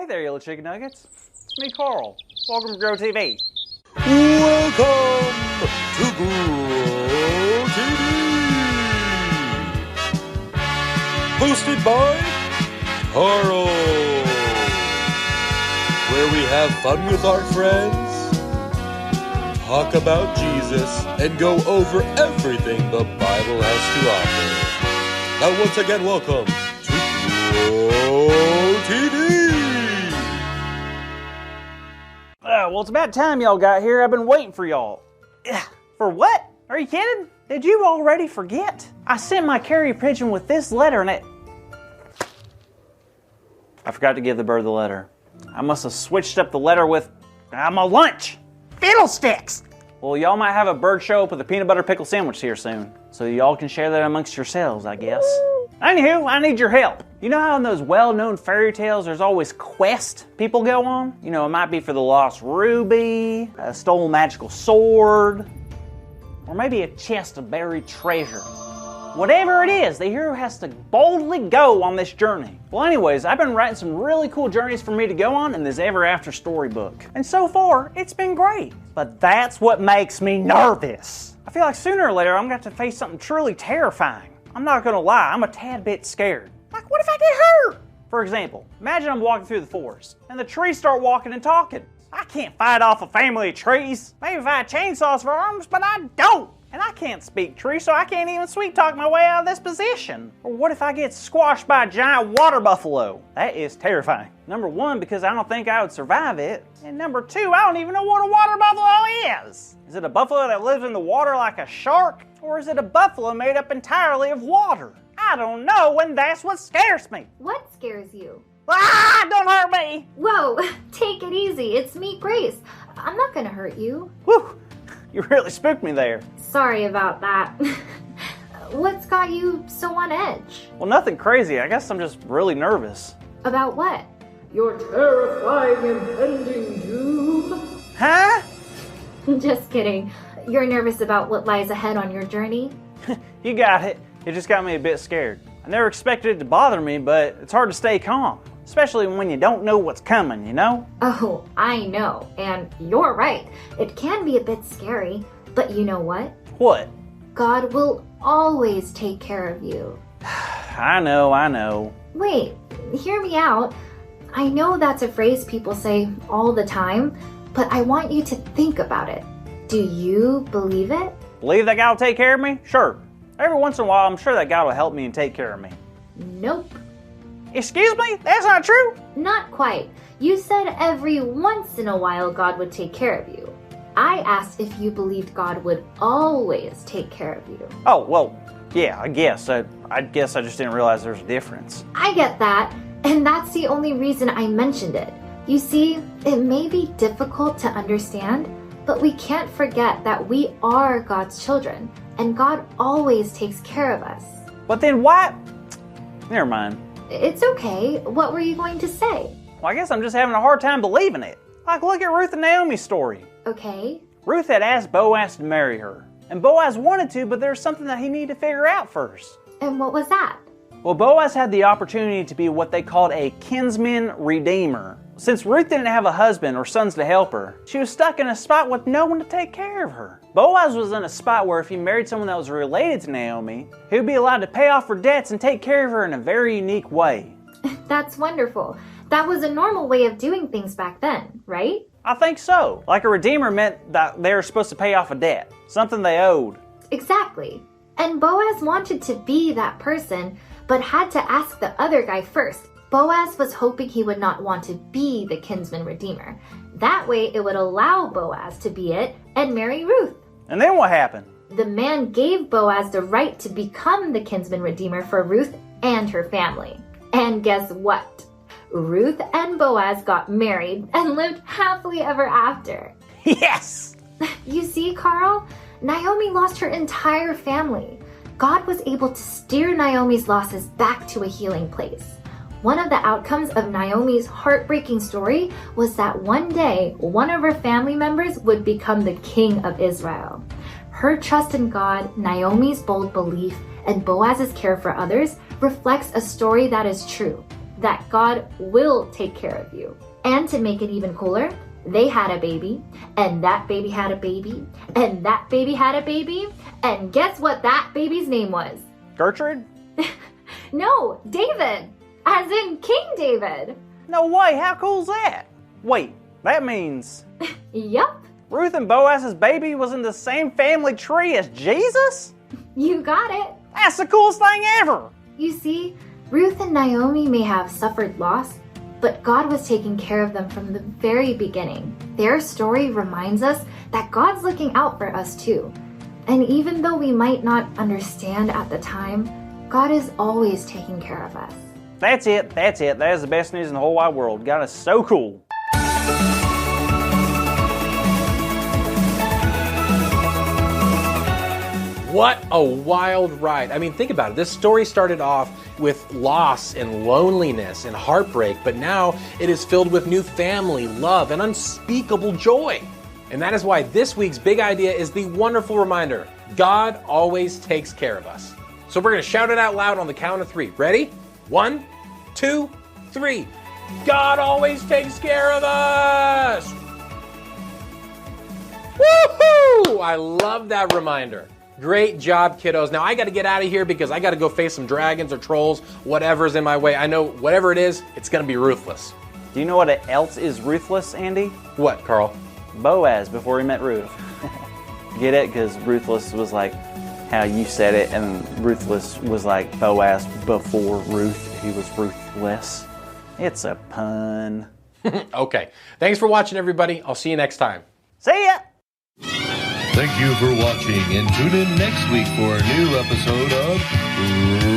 Hey there, yellow chicken nuggets. It's me, Carl. Welcome to Grow TV. Welcome to Grow TV. Hosted by Carl. Where we have fun with our friends, talk about Jesus, and go over everything the Bible has to offer. Now once again, welcome to Grow TV. Well, it's about time y'all got here. I've been waiting for y'all. For what? Are you kidding? Did you already forget? I sent my carrier pigeon with this letter and I forgot to give the bird the letter. I must have switched up the letter with my lunch. Fiddlesticks! Well, y'all might have a bird show up with a peanut butter pickle sandwich here soon. So y'all can share that amongst yourselves, I guess. Anywho, I need your help. You know how in those well-known fairy tales there's always quests people go on? You know, it might be for the lost ruby, a stolen magical sword, or maybe a chest of buried treasure. Whatever it is, the hero has to boldly go on this journey. Well, anyways, I've been writing some really cool journeys for me to go on in this Ever After storybook. And so far, it's been great. But that's what makes me nervous. I feel like sooner or later I'm going to have to face something truly terrifying. I'm not going to lie, I'm a tad bit scared. Like, what if I get hurt? For example, imagine I'm walking through the forest and the trees start walking and talking. I can't fight off a family of trees. Maybe if I had chainsaws for arms, but I don't. And I can't speak tree, so I can't even sweet talk my way out of this position. Or what if I get squashed by a giant water buffalo? That is terrifying. Number one, because I don't think I would survive it. And number two, I don't even know what a water buffalo is. Is it a buffalo that lives in the water like a shark? Or is it a buffalo made up entirely of water? I don't know, and that's what scares me. What scares you? Ah, don't hurt me! Whoa, take it easy. It's me, Grace. I'm not gonna hurt you. Whew, you really spooked me there. Sorry about that. What's got you so on edge? Well, nothing crazy. I guess I'm just really nervous. About what? Your terrifying impending doom? Huh? Just kidding. You're nervous about what lies ahead on your journey? You got it. It just got me a bit scared. I never expected it to bother me, but it's hard to stay calm. Especially when you don't know what's coming, you know? Oh, I know. And you're right. It can be a bit scary. But you know what? What? God will always take care of you. I know. Wait, hear me out. I know that's a phrase people say all the time, but I want you to think about it. Do you believe it? Believe that God will take care of me? Sure. Every once in a while, I'm sure that God will help me and take care of me. Nope. Excuse me? That's not true? Not quite. You said every once in a while God would take care of you. I asked if you believed God would always take care of you. Oh, well, yeah, I guess. I guess I just didn't realize there's a difference. I get that, and that's the only reason I mentioned it. You see, it may be difficult to understand, but we can't forget that we are God's children, and God always takes care of us. But then why? Never mind. It's okay. What were you going to say? Well, I guess I'm just having a hard time believing it. Like, look at Ruth and Naomi's story. Okay. Ruth had asked Boaz to marry her. And Boaz wanted to, but there was something that he needed to figure out first. And what was that? Well, Boaz had the opportunity to be what they called a kinsman redeemer. Since Ruth didn't have a husband or sons to help her, she was stuck in a spot with no one to take care of her. Boaz was in a spot where if he married someone that was related to Naomi, he would be allowed to pay off her debts and take care of her in a very unique way. That's wonderful. That was a normal way of doing things back then, right? I think so. Like a redeemer meant that they were supposed to pay off a debt, something they owed. Exactly. And Boaz wanted to be that person, but had to ask the other guy first. Boaz was hoping he would not want to be the kinsman redeemer. That way it would allow Boaz to be it and marry Ruth. And then what happened? The man gave Boaz the right to become the kinsman redeemer for Ruth and her family. And guess what? Ruth and Boaz got married and lived happily ever after. Yes! You see, Carl? Naomi lost her entire family. God was able to steer Naomi's losses back to a healing place. One of the outcomes of Naomi's heartbreaking story was that one day, one of her family members would become the king of Israel. Her trust in God, Naomi's bold belief, and Boaz's care for others reflects a story that is true. that God will take care of you. And to make it even cooler, they had a baby, and that baby had a baby, and that baby had a baby, and guess what that baby's name was? Gertrude? No, David, as in King David. No way, how cool's that? Wait, that means Yup, Ruth and Boaz's baby was in the same family tree as Jesus? you got it. That's the coolest thing ever! You see, Ruth and Naomi may have suffered loss, but God was taking care of them from the very beginning. Their story reminds us that God's looking out for us too. And even though we might not understand at the time, God is always taking care of us. That's it. That is the best news in the whole wide world. God is so cool. What a wild ride. I mean, think about it. This story started off with loss and loneliness and heartbreak, but now it is filled with new family, love, and unspeakable joy. And that is why this week's big idea is the wonderful reminder: God always takes care of us. So we're going to shout it out loud on the count of 3. Ready? 1, 2, 3. God always takes care of us! Woohoo! I love that reminder. Great job, kiddos. Now I got to get out of here because I got to go face some dragons or trolls, whatever's in my way. I know whatever it is, it's going to be ruthless. Do you know what else is ruthless, Andy? What, Carl? Boaz before he met Ruth. Get it? Because ruthless was like how you said it, and ruthless was like Boaz before Ruth. He was ruthless. It's a pun. Okay. Thanks for watching, everybody. I'll see you next time. See ya! Thank you for watching, and tune in next week for a new episode of